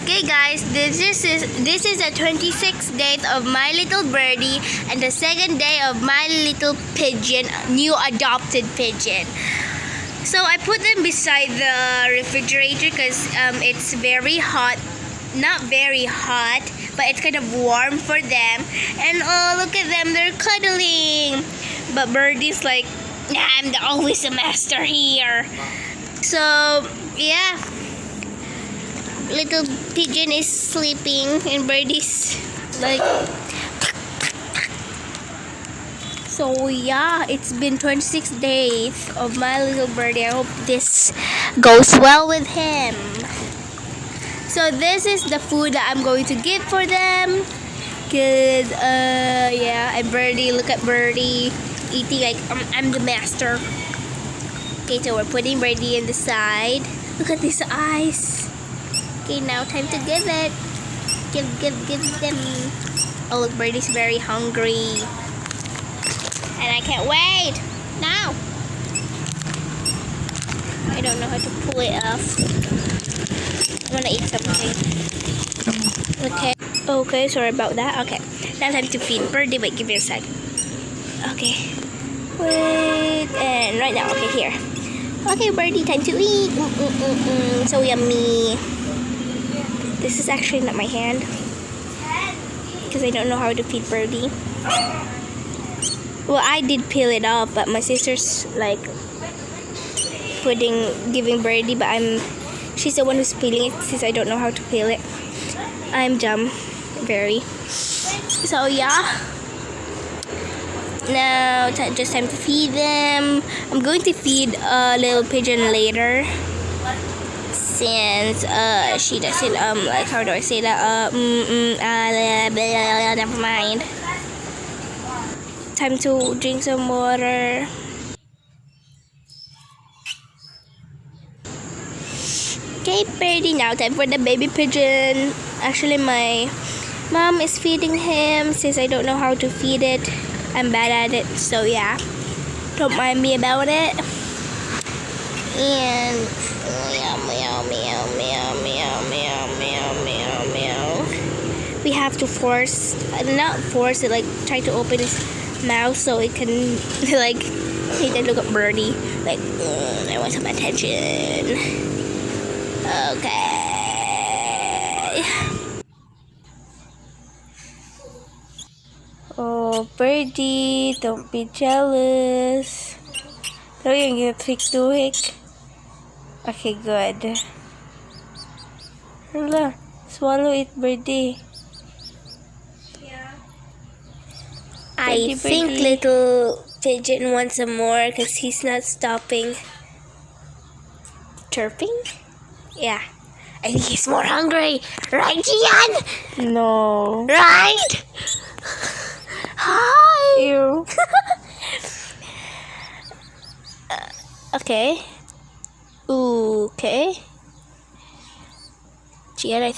Okay guys, this is the 26th day of my little birdie and the second day of my little pigeon, new adopted pigeon. So I put them beside the refrigerator because it's very hot. Not very hot, but it's kind of warm for them. And oh, look at them, they're cuddling. But Birdie's like, nah, I'm always the master here. So yeah, little pigeon is sleeping and Birdie's like. So yeah, it's been 26 days of my little birdie. I hope this goes well with him. So this is the food that I'm going to give for them. Cause yeah, and Birdie, look at Birdie eating like I'm the master. Okay, so we're putting Birdie in the side. Look at these eyes. Okay, now time to give it. Give them. Oh look, Birdie's very hungry. And I can't wait. Now. I don't know how to pull it off. I want to eat something. Okay. Okay, sorry about that. Okay. Now time to feed Birdie. Wait, give me a sec. Okay. Wait. And right now. Okay, here. Okay, Birdie, time to eat. So yummy. This is actually not my hand. Because I don't know how to feed Birdie. Well, I did peel it off, but my sister's like giving Birdie, but she's the one who's peeling it since I don't know how to peel it. I'm dumb, very. So yeah. Now just time to feed them. I'm going to feed a little pigeon later, since she doesn't like, how do I say that? Never mind. Time to drink some water. Okay, Birdie, now time for the baby pigeon. Actually, my mom is feeding him since I don't know how to feed it. I'm bad at it, so yeah, don't mind me about it. And meow, meow, meow, meow, meow, meow, meow, meow, meow. We have to not force it, like try to open his mouth so it can like, hey, then look at Birdie, like, I want some attention. Okay. Oh, Birdie, don't be jealous. Pero yung gina-trick-tuik. Okay, good. Hala, swallow it, Birdie. Yeah. I think little pigeon wants some more because he's not stopping chirping. Yeah, I think he's more hungry. Right, Gian? No. Right? Hi. Ew. Okay. Okay. Gian, I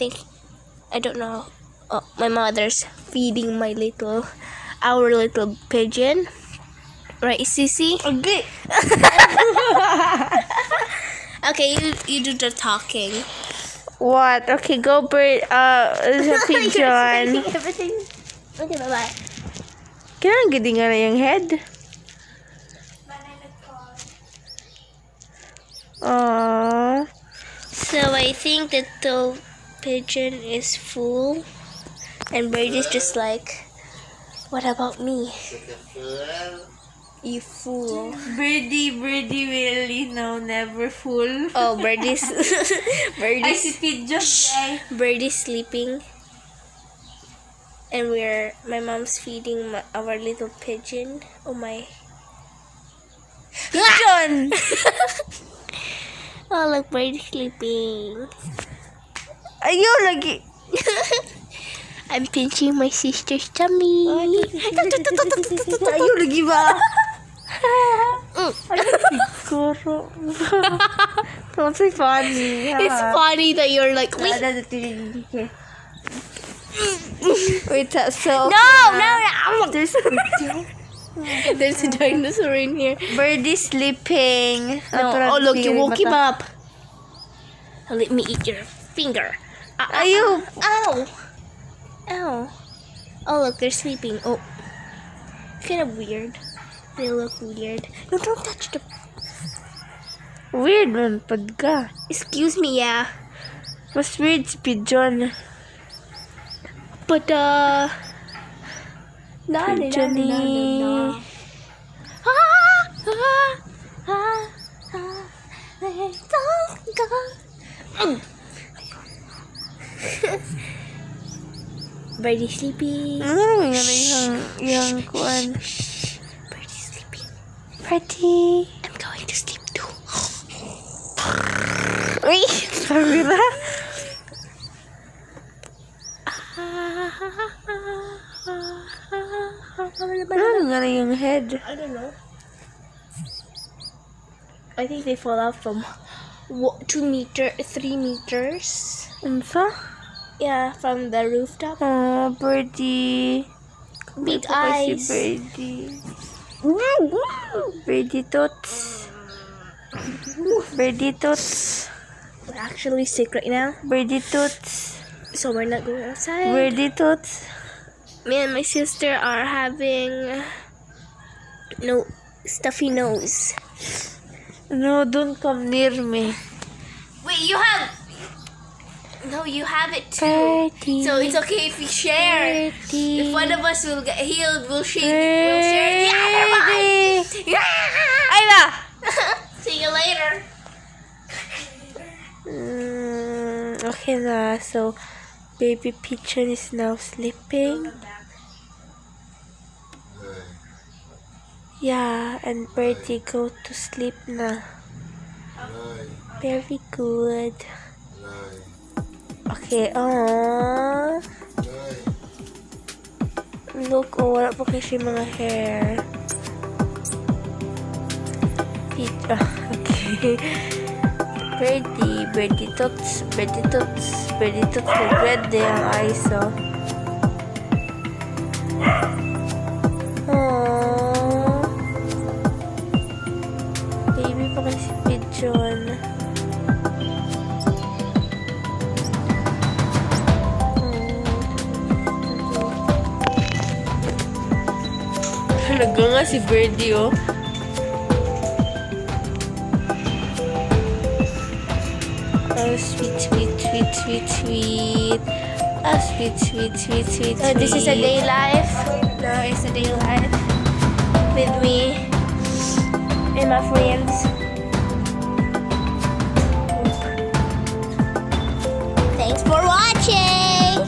don't know. Oh, my mother's feeding our little pigeon. Right, Sissy? Okay. Okay, you do the talking. What? Okay, go bird. The pigeon. Everything. Okay, bye-bye. Kailangan gadi nga na yung head. Aww. So I think that the pigeon is full, and Birdie's just like, what about me? You fool. Birdie really never full. Oh, Birdie's I feed just Birdie's sleeping. And my mom's feeding our little pigeon. Oh my. Pigeon! Oh, look, Birdie's sleeping. Ayaw lagi. I'm pinching my sister's tummy. Ayaw lagi ba? Don't say funny. It's funny that you're like, wait. Wait, so no. There's a dinosaur in here. Birdie sleeping. No. Oh look, you woke him up. Let me eat your finger. Ayaw! Ow! Ow. Oh, look, they're sleeping. Oh. Kind of weird. They look weird. No, don't touch the... Weird man, pad ka. Excuse me, yeah. Mas weird si Pigeon. But, Pigeon-y. Birdie sleepy. Ano yung kuan? Birdie sleepy. Birdie. I'm going to sleep too. Uy! Sabi na? Ano nga na yung head? I don't know. I think they fall out from 3 meters. Unsa? Yeah, from the rooftop. Oh, Birdie. Big Ito kasi eyes. Birdie. Birdie tots. Birdie tots. We're actually sick right now, Birdie tots. so we're not going outside. Birdie tots. Me and my sister are having stuffy nose. No, don't come near me. Wait, you have... No, you have it too. Birdie. So it's okay if we share. Birdie. If one of us will get healed, we'll share. We'll share. Yeah, never mind. Ay na! See you later. Okay na. So, baby pigeon is now sleeping. Yeah, and Birdie go to sleep na. Very good. Okay, look, wala pa kasi mga hair. Okay. Birdie tots, nag-red din ang eyes, oh. Aww. Baby pa kasi pigeon. Talaga nga si Birdie, oh. Oh, sweet. Oh, sweet. So this is a day life. No, it's a day life with me and my friends. Thanks for watching.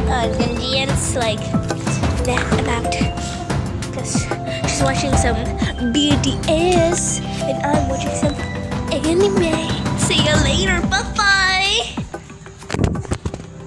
Then Gian's like about because she's watching some BTS and I'm watching some anime. See you later, bye.